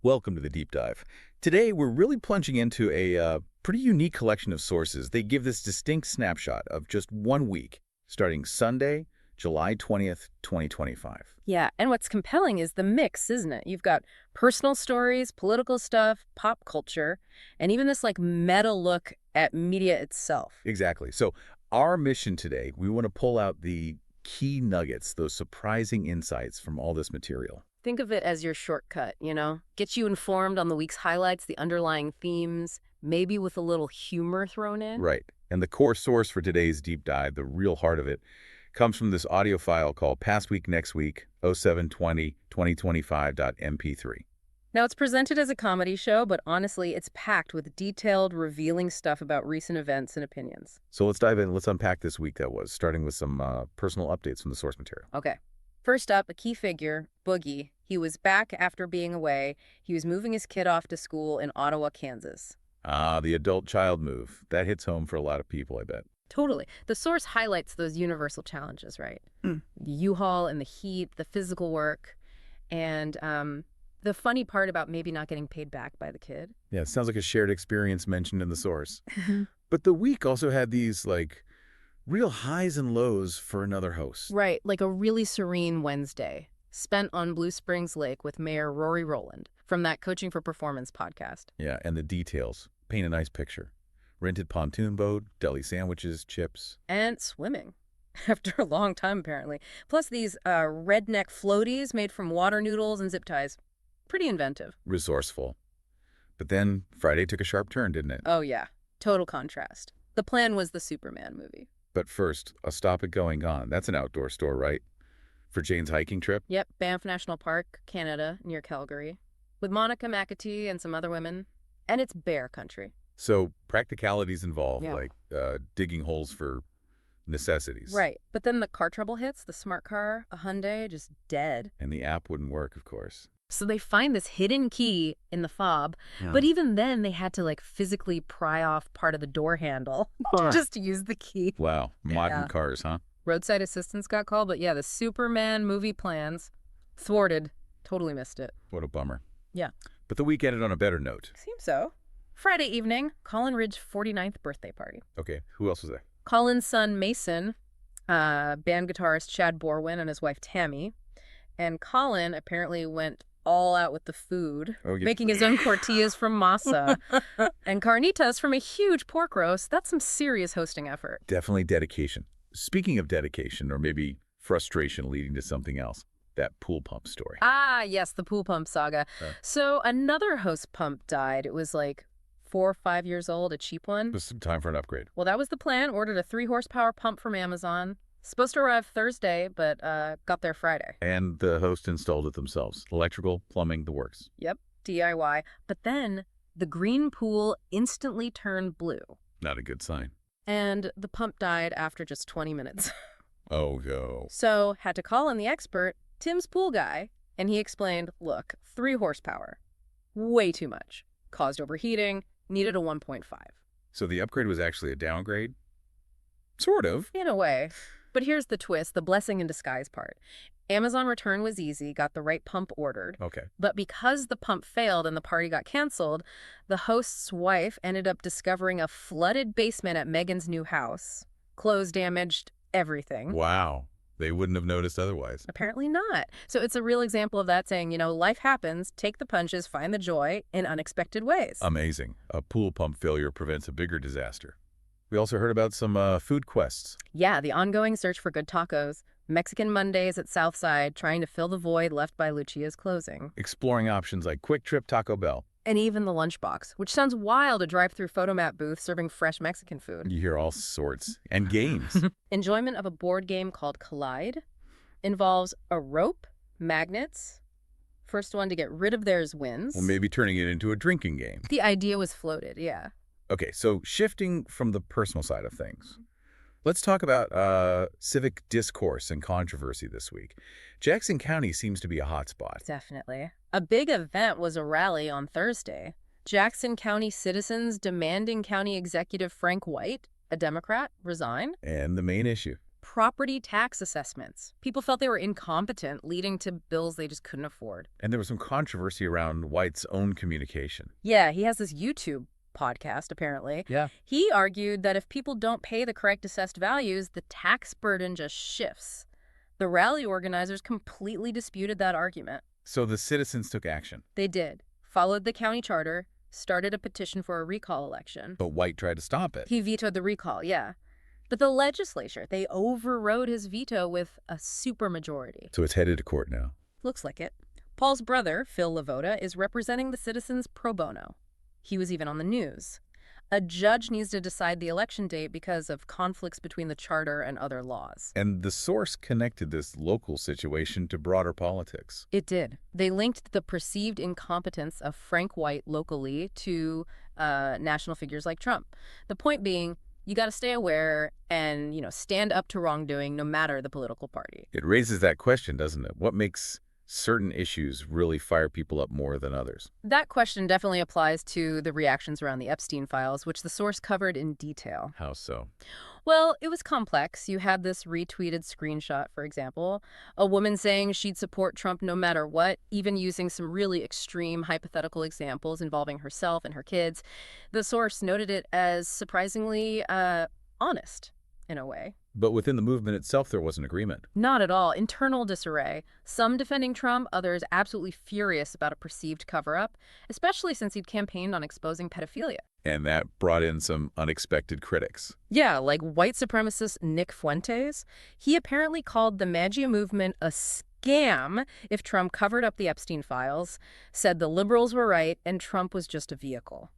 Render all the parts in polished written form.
Welcome to the deep dive. Today, we're really plunging into a pretty unique collection of sources. They give this distinct snapshot of just 1 week, starting Sunday, July 20th, 2025. Yeah, and what's compelling is the mix, isn't it? You've got personal stories, political stuff, pop culture, and even this meta look at media itself. Exactly. So, our mission today, we want to pull out the key nuggets, those surprising insights from all this material. Think of it as your shortcut, Get you informed on the week's highlights, the underlying themes, maybe with a little humor thrown in. Right. And the core source for today's deep dive, the real heart of it, comes from this audio file called Past Week, Next Week, 0720-2025.mp3. Now, it's presented as a comedy show, but honestly, it's packed with detailed, revealing stuff about recent events and opinions. So let's dive in. Let's unpack this week that was, starting with some personal updates from the source material. Okay. First up, a key figure, Boogie. He was back after being away. He was moving his kid off to school in Ottawa, Kansas. Ah, the adult-child move. That hits home for a lot of people, I bet. Totally. The source highlights those universal challenges, right? The U-Haul and the heat, the physical work, and the funny part about maybe not getting paid back by the kid. Yeah, it sounds like a shared experience mentioned in the source. But the week also had these, real highs and lows for another host. Right, like a really serene Wednesday, spent on Blue Springs Lake with Mayor Rory Rowland from that Coaching for Performance podcast. Yeah, and the details. Paint a nice picture. Rented pontoon boat, deli sandwiches, chips. And swimming. After a long time, apparently. Plus these redneck floaties made from water noodles and zip ties. Pretty inventive. Resourceful. But then Friday took a sharp turn, didn't it? Oh, yeah. Total contrast. The plan was the Superman movie. But first, a stop at Going On. That's an outdoor store, right? For Jane's hiking trip? Yep, Banff National Park, Canada, near Calgary. With Monica McAtee and some other women. And it's bear country. So practicalities involved, Yeah. digging holes for necessities. Right. But then the car trouble hits, the smart car, a Hyundai, just dead. And the app wouldn't work, of course. So they find this hidden key in the fob, but even then they had to physically pry off part of the door handle just to use the key. Wow, modern Yeah. cars, huh? Roadside assistance got called, but yeah, the Superman movie plans thwarted. Totally missed it. What a bummer. Yeah. But the week ended on a better note. Seems so. Friday evening, Colin Ridge's 49th birthday party. Okay, who else was there? Colin's son, Mason, band guitarist Chad Borwin and his wife, Tammy. And Colin apparently went all out with the food, making his own tortillas from masa and carnitas from a huge pork roast. That's some serious hosting effort. Definitely dedication. Speaking of dedication, or maybe frustration leading to something else, that pool pump story. Ah, yes, the pool pump saga. So another host pump died. It was 4 or 5 years old, a cheap one. Just time for an upgrade. Well, that was the plan. Ordered a 3-horsepower pump from Amazon. Supposed to arrive Thursday, but got there Friday. And the host installed it themselves. Electrical, plumbing, the works. Yep, DIY. But then the green pool instantly turned blue. Not a good sign. And the pump died after just 20 minutes. Oh, no. So had to call in the expert, Tim's pool guy, and he explained, look, 3 horsepower. Way too much. Caused overheating, needed a 1.5. So the upgrade was actually a downgrade? Sort of. In a way. But here's the twist, the blessing in disguise part. Amazon return was easy, got the right pump ordered. Okay. But because the pump failed and the party got canceled, the host's wife ended up discovering a flooded basement at Megan's new house. Clothes damaged, everything. Wow. They wouldn't have noticed otherwise. Apparently not. So it's a real example of that saying, life happens, take the punches, find the joy in unexpected ways. Amazing. A pool pump failure prevents a bigger disaster. We also heard about some food quests. Yeah, the ongoing search for good tacos, Mexican Mondays at Southside, trying to fill the void left by Lucia's closing. Exploring options like Quick Trip Taco Bell. And even the lunchbox, which sounds wild, a drive-through photomat booth serving fresh Mexican food. You hear all sorts. And games. Enjoyment of a board game called Collide involves a rope, magnets. First one to get rid of theirs wins. Well, maybe turning it into a drinking game. The idea was floated, yeah. Okay, so shifting from the personal side of things, let's talk about civic discourse and controversy this week. Jackson County seems to be a hotspot. Definitely. A big event was a rally on Thursday. Jackson County citizens demanding County Executive Frank White, a Democrat, resign. And the main issue. property tax assessments. People felt they were incompetent, leading to bills they just couldn't afford. And there was some controversy around White's own communication. Yeah, he has this YouTube podcast, apparently. Yeah. He argued that if people don't pay the correct assessed values, the tax burden just shifts. The rally organizers completely disputed that argument. So the citizens took action. They did. Followed the county charter, started a petition for a recall election. But White tried to stop it. He vetoed the recall, yeah. But the legislature, they overrode his veto with a supermajority. So it's headed to court now. Looks like it. Paul's brother, Phil Lavoda, is representing the citizens pro bono. He was even on the news. A judge needs to decide the election date because of conflicts between the charter and other laws. And the source connected this local situation to broader politics. It did. They linked the perceived incompetence of Frank White locally to national figures like Trump. The point being, you got to stay aware and, stand up to wrongdoing no matter the political party. It raises that question, doesn't it? What makes certain issues really fire people up more than others? That question definitely applies to the reactions around the Epstein files, which the source covered in detail. How so? Well, it was complex. You had this retweeted screenshot, for example, a woman saying she'd support Trump no matter what, even using some really extreme hypothetical examples involving herself and her kids. The source noted it as surprisingly honest, in a way. But within the movement itself, there was an agreement. Not at all. Internal disarray. Some defending Trump, others absolutely furious about a perceived cover-up, especially since he'd campaigned on exposing pedophilia. And that brought in some unexpected critics. Yeah, like white supremacist Nick Fuentes. He apparently called the MAGA movement a scam if Trump covered up the Epstein files, said the liberals were right, and Trump was just a vehicle.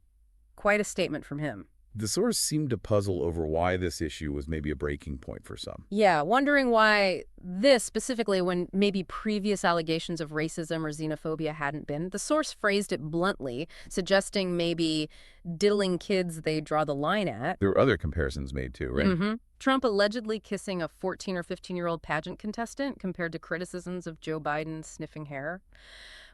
Quite a statement from him. The source seemed to puzzle over why this issue was maybe a breaking point for some. Yeah, wondering why this specifically when maybe previous allegations of racism or xenophobia hadn't been. The source phrased it bluntly, suggesting maybe diddling kids they draw the line at. There were other comparisons made too, right? Trump allegedly kissing a 14 or 15-year-old pageant contestant compared to criticisms of Joe Biden sniffing hair.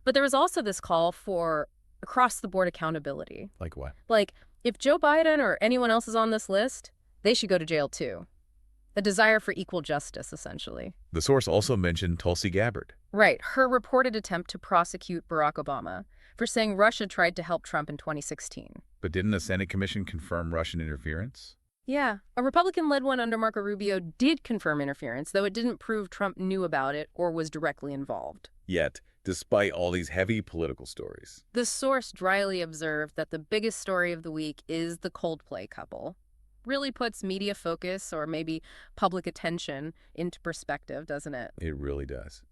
But there was also this call for across-the-board accountability. Like what? Like, if Joe Biden or anyone else is on this list, they should go to jail too. A desire for equal justice, essentially. The source also mentioned Tulsi Gabbard. Right, her reported attempt to prosecute Barack Obama for saying Russia tried to help Trump in 2016. But didn't the Senate Commission confirm Russian interference? Yeah, a Republican-led one under Marco Rubio did confirm interference, though it didn't prove Trump knew about it or was directly involved. Yet, despite all these heavy political stories, the source dryly observed that the biggest story of the week is the Coldplay couple. Really puts media focus or maybe public attention into perspective, doesn't it? It really does.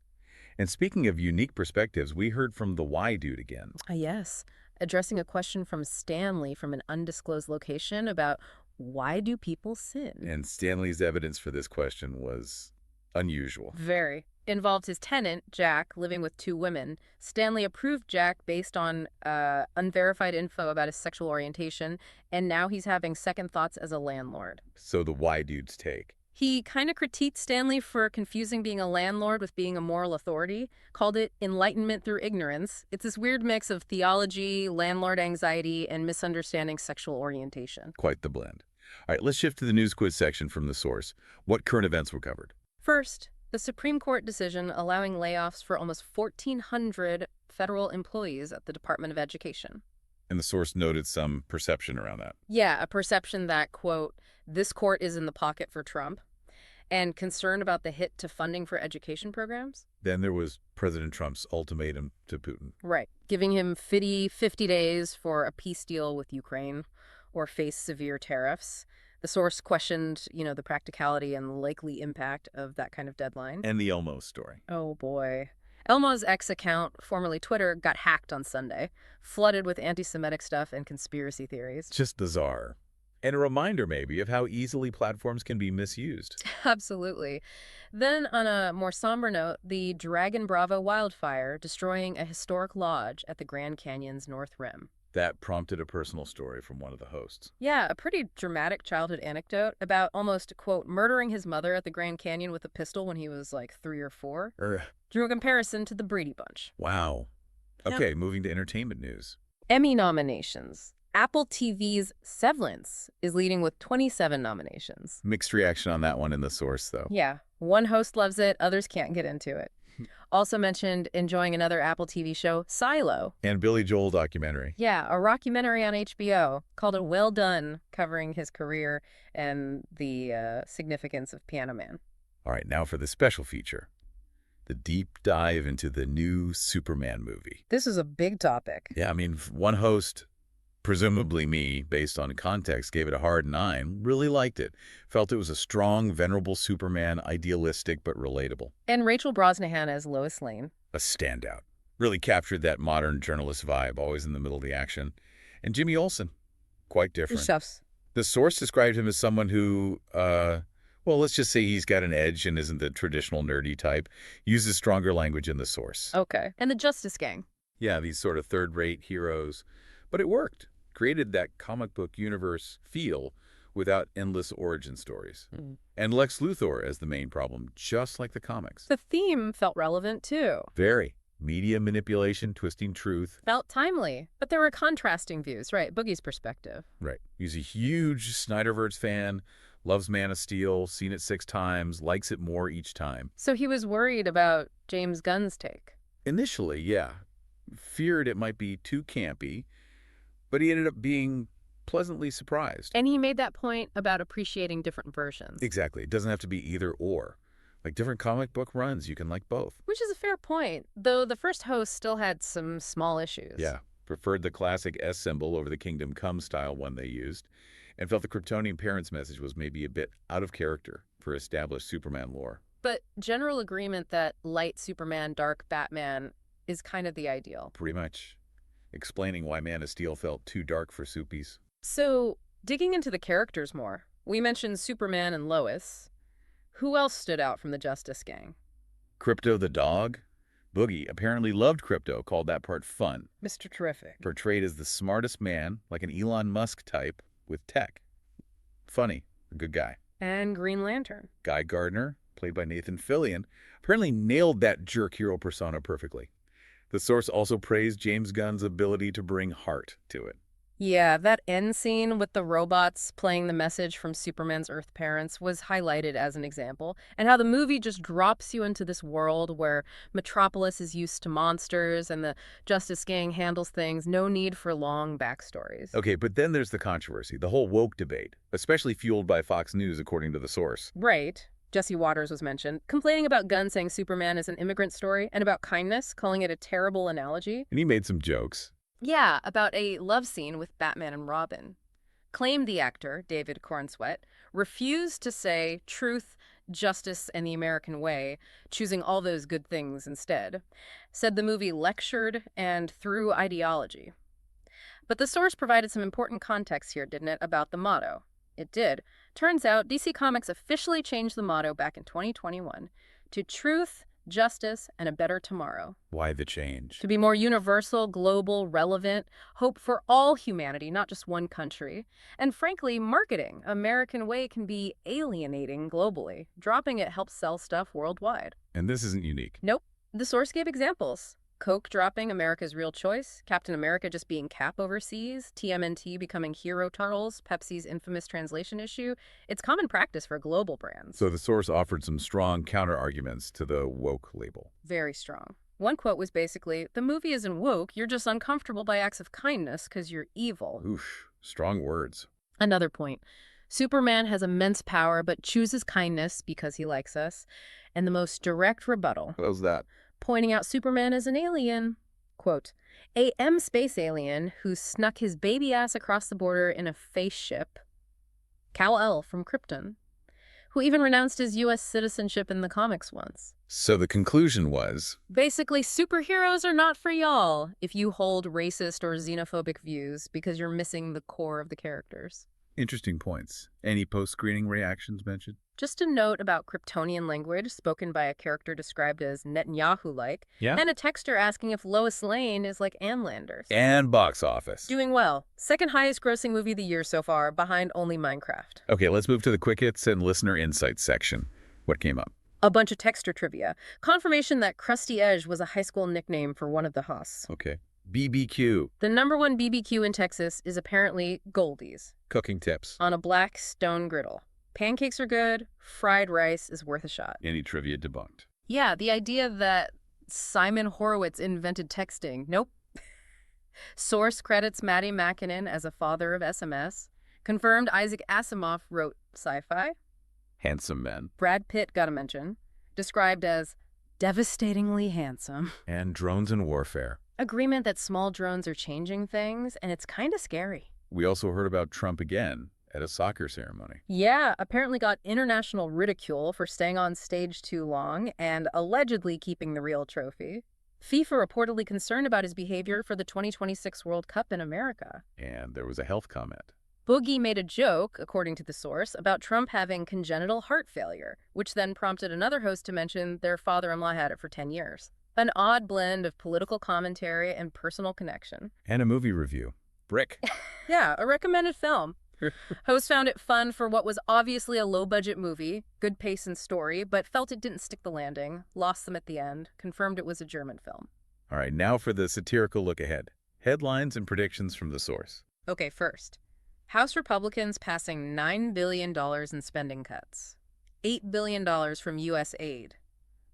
And speaking of unique perspectives, we heard from the Why Dude again. Yes, addressing a question from Stanley from an undisclosed location about why do people sin? And Stanley's evidence for this question was unusual. Very. Involved his tenant, Jack, living with 2 women. Stanley approved Jack based on unverified info about his sexual orientation, and now he's having second thoughts as a landlord. So the Why Dude's take. He kind of critiqued Stanley for confusing being a landlord with being a moral authority, called it enlightenment through ignorance. It's this weird mix of theology, landlord anxiety, and misunderstanding sexual orientation. Quite the blend. All right, let's shift to the news quiz section from the source. What current events were covered? First, the Supreme Court decision allowing layoffs for almost 1,400 federal employees at the Department of Education. And the source noted some perception around that. Yeah, a perception that, quote, this court is in the pocket for Trump, and concern about the hit to funding for education programs. Then there was President Trump's ultimatum to Putin. Right, giving him 50 days for a peace deal with Ukraine or face severe tariffs. The source questioned, the practicality and likely impact of that kind of deadline. And the Elmo story. Oh, boy. Elmo's X account, formerly Twitter, got hacked on Sunday, flooded with anti-Semitic stuff and conspiracy theories. Just bizarre. And a reminder, maybe, of how easily platforms can be misused. Absolutely. Then, on a more somber note, the Dragon Bravo wildfire destroying a historic lodge at the Grand Canyon's North Rim. That prompted a personal story from one of the hosts. Yeah, a pretty dramatic childhood anecdote about almost, quote, murdering his mother at the Grand Canyon with a pistol when he was like 3 or 4. Drew a comparison to the Brady Bunch. Wow. Okay, moving to entertainment news. Emmy nominations. Apple TV's Severance is leading with 27 nominations. Mixed reaction on that one in the source, though. Yeah, one host loves it, others can't get into it. Also mentioned enjoying another Apple TV show, Silo. And Billy Joel documentary. Yeah, a rockumentary on HBO called It Well Done, covering his career and the significance of Piano Man. All right, now for the special feature. The deep dive into the new Superman movie. This is a big topic. Yeah, I mean, one host, presumably me, based on context, gave it a hard 9, really liked it. Felt it was a strong, venerable Superman, idealistic but relatable. And Rachel Brosnahan as Lois Lane. A standout. Really captured that modern journalist vibe, always in the middle of the action. And Jimmy Olsen, quite different. Chefs. The source described him as someone who, well, let's just say he's got an edge and isn't the traditional nerdy type. Uses stronger language in the source. Okay. And the Justice Gang. Yeah, these sort of third-rate heroes. But it worked. Created that comic book universe feel without endless origin stories. And Lex Luthor as the main problem, just like the comics. The theme felt relevant, too. Very. Media manipulation, twisting truth. Felt timely. But there were contrasting views, right? Boogie's perspective. Right. He's a huge Snyderverse fan, loves Man of Steel, seen it 6 times, likes it more each time. So he was worried about James Gunn's take. Initially, yeah. Feared it might be too campy, but he ended up being pleasantly surprised. And he made that point about appreciating different versions. Exactly. It doesn't have to be either or. Like different comic book runs, you can like both. Which is a fair point, though the first host still had some small issues. Yeah. Preferred the classic S symbol over the Kingdom Come style one they used, and felt the Kryptonian parents' message was maybe a bit out of character for established Superman lore. But general agreement that light Superman, dark Batman is kind of the ideal. Pretty much. Explaining why Man of Steel felt too dark for Soupies. So, digging into the characters more, we mentioned Superman and Lois. Who else stood out from the Justice Gang? Crypto the dog? Boogie apparently loved Crypto, called that part fun. Mr. Terrific. Portrayed as the smartest man, like an Elon Musk type, with tech. Funny. A good guy. And Green Lantern. Guy Gardner, played by Nathan Fillion, apparently nailed that jerk hero persona perfectly. The source also praised James Gunn's ability to bring heart to it. Yeah, that end scene with the robots playing the message from Superman's Earth parents was highlighted as an example, and how the movie just drops you into this world where Metropolis is used to monsters and the Justice Gang handles things, no need for long backstories. Okay, but then there's the controversy, the whole woke debate, especially fueled by Fox News, according to the source. Right. Jesse Waters was mentioned, complaining about Gunn saying Superman is an immigrant story, and about kindness, calling it a terrible analogy. And he made some jokes. Yeah, about a love scene with Batman and Robin. Claimed the actor, David Cornsweet, refused to say truth, justice, and the American way, choosing all those good things instead. Said the movie lectured and threw ideology. But the source provided some important context here, didn't it, about the motto? It did. Turns out DC Comics officially changed the motto back in 2021 to truth, justice, and a better tomorrow. Why the change? To be more universal, global, relevant, hope for all humanity, not just one country. And frankly, marketing, American way, can be alienating globally. Dropping it helps sell stuff worldwide. And this isn't unique. Nope. The source gave examples. Coke dropping America's Real Choice, Captain America just being Cap overseas, TMNT becoming Hero Turtles, Pepsi's infamous translation issue. It's common practice for global brands. So the source offered some strong counter-arguments to the woke label. Very strong. One quote was basically, the movie isn't woke, you're just uncomfortable by acts of kindness because you're evil. Oof, strong words. Another point. Superman has immense power but chooses kindness because he likes us. And the most direct rebuttal. How's that? Pointing out Superman as an alien. Quote, a M space alien who snuck his baby ass across the border in a face ship. Kal-El from Krypton, who even renounced his U.S. citizenship in the comics once. So the conclusion was... basically, superheroes are not for y'all if you hold racist or xenophobic views because you're missing the core of the characters. Interesting points. Any post-screening reactions mentioned? Just a note about Kryptonian language spoken by a character described as Netanyahu-like, and a texter asking if Lois Lane is like Ann Landers. And box office. Doing well. Second highest grossing movie of the year so far, behind only Minecraft. Okay, let's move to the quick hits and listener insights section. What came up? A bunch of texter trivia. Confirmation that Krusty Edge was a high school nickname for one of the hosts. Okay. BBQ. The #1 BBQ in Texas is apparently Goldie's. Cooking tips. On a black stone griddle. Pancakes are good. Fried rice is worth a shot. Any trivia debunked. Yeah, the idea that Simon Horowitz invented texting. Nope. Source credits Matty Makinen as a father of SMS. Confirmed Isaac Asimov wrote sci-fi. Handsome men. Brad Pitt got a mention. Described as devastatingly handsome. And drones in warfare. Agreement that small drones are changing things, and it's kind of scary. We also heard about Trump again at a soccer ceremony. Yeah, apparently got international ridicule for staying on stage too long and allegedly keeping the real trophy. FIFA reportedly concerned about his behavior for the 2026 World Cup in America. And there was a health comment. Boogie made a joke, according to the source, about Trump having congenital heart failure, which then prompted another host to mention their father-in-law had it for 10 years. An odd blend of political commentary and personal connection. And a movie review. Brick. Yeah, a recommended film. Host found it fun for what was obviously a low-budget movie, good pace and story, but felt it didn't stick the landing, lost them at the end, confirmed it was a German film. All right, now for the satirical look ahead. Headlines and predictions from the source. Okay, first. House Republicans passing $9 billion in spending cuts. $8 billion from U.S. aid.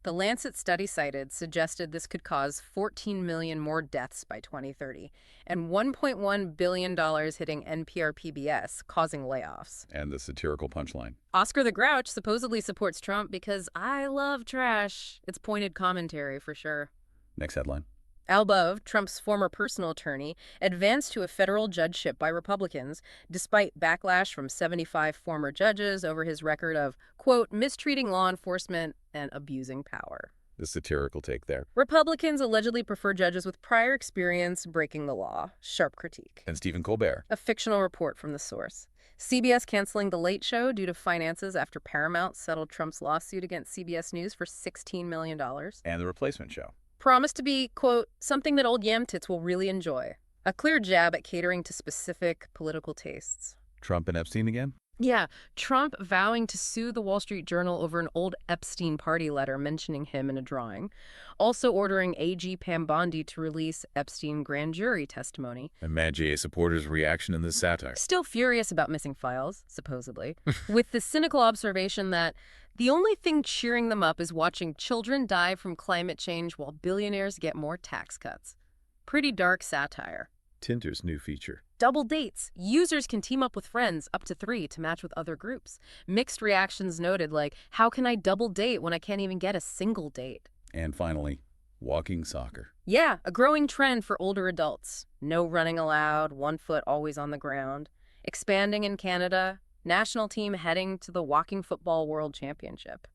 The Lancet study cited suggested this could cause 14 million more deaths by 2030, and $1.1 billion hitting NPR PBS, causing layoffs. And the satirical punchline. Oscar the Grouch supposedly supports Trump because I love trash. It's pointed commentary for sure. Next headline. Al Bove, Trump's former personal attorney, advanced to a federal judgeship by Republicans, despite backlash from 75 former judges over his record of, quote, mistreating law enforcement and abusing power. The satirical take there. Republicans allegedly prefer judges with prior experience breaking the law. Sharp critique. And Stephen Colbert. A fictional report from the source. CBS canceling The Late Show due to finances after Paramount settled Trump's lawsuit against CBS News for $16 million. And The Replacement Show. Promised to be, quote, something that old yam tits will really enjoy. A clear jab at catering to specific political tastes. Trump and Epstein again? Yeah, Trump vowing to sue the Wall Street Journal over an old Epstein party letter mentioning him in a drawing. Also ordering AG Pam Bondi to release Epstein grand jury testimony. And Mad GA supporters' reaction in this satire. Still furious about missing files, supposedly, with the cynical observation that the only thing cheering them up is watching children die from climate change while billionaires get more tax cuts. Pretty dark satire. Tinder's new feature. Double dates. Users can team up with friends, up to 3, to match with other groups. Mixed reactions noted, like, how can I double date when I can't even get a single date? And finally, walking soccer. Yeah, a growing trend for older adults. No running allowed, 1 foot always on the ground. Expanding in Canada. National team heading to the Walking Football World Championship.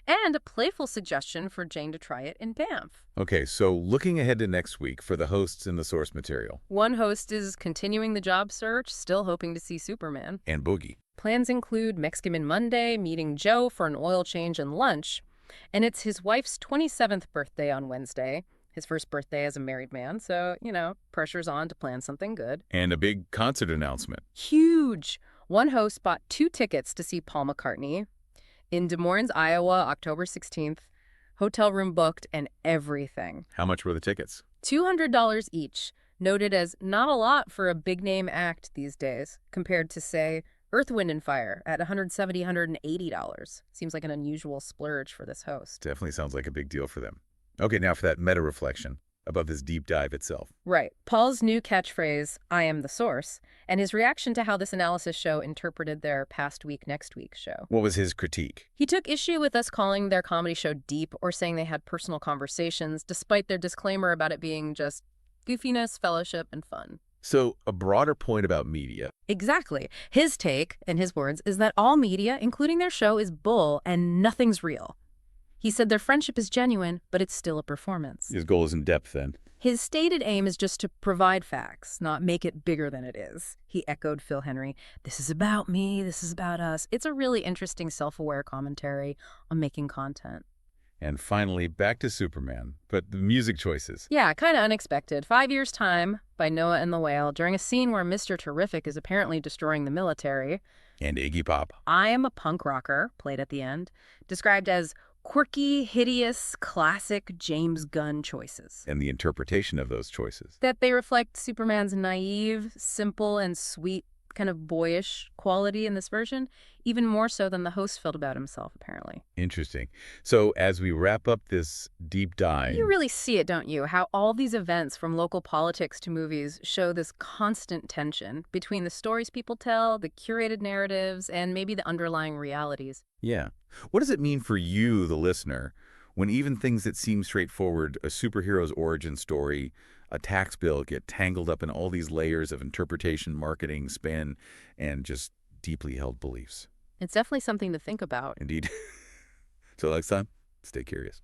And a playful suggestion for Jane to try it in Banff. Okay, so looking ahead to next week for the hosts in the source material. One host is continuing the job search, still hoping to see Superman. And Boogie. Plans include Mexican Monday, meeting Joe for an oil change and lunch. And it's his wife's 27th birthday on Wednesday. His first birthday as a married man, so, pressure's on to plan something good. And a big concert announcement. Huge! One host bought 2 tickets to see Paul McCartney in Des Moines, Iowa, October 16th. Hotel room booked and everything. How much were the tickets? $200 each, noted as not a lot for a big-name act these days, compared to, say, Earth, Wind & Fire at $170, $180. Seems like an unusual splurge for this host. Definitely sounds like a big deal for them. Okay, now for that meta-reflection above this deep dive itself. Right. Paul's new catchphrase, I am the source, and his reaction to how this analysis show interpreted their Past Week, Next Week show. What was his critique? He took issue with us calling their comedy show deep or saying they had personal conversations, despite their disclaimer about it being just goofiness, fellowship, and fun. So, a broader point about media. Exactly. His take, in his words, is that all media, including their show, is bull and nothing's real. He said their friendship is genuine, but it's still a performance. His goal is in depth, then. His stated aim is just to provide facts, not make it bigger than it is. He echoed Phil Henry, this is about me, this is about us. It's a really interesting self-aware commentary on making content. And finally, back to Superman, but the music choices. Yeah, kind of unexpected. 5 Years' Time by Noah and the Whale, during a scene where Mr. Terrific is apparently destroying the military. And Iggy Pop. I Am a Punk Rocker, played at the end, described as quirky, hideous, classic James Gunn choices. And the interpretation of those choices. That they reflect Superman's naive, simple, and sweet, kind of boyish quality in this version, even more so than the host felt about himself, apparently. Interesting. So as we wrap up this deep dive... You really see it, don't you? How all these events, from local politics to movies, show this constant tension between the stories people tell, the curated narratives, and maybe the underlying realities. Yeah. What does it mean for you, the listener, when even things that seem straightforward, a superhero's origin story, a tax bill, get tangled up in all these layers of interpretation, marketing, spin, and just deeply held beliefs? It's definitely something to think about. Indeed. Till next time, stay curious.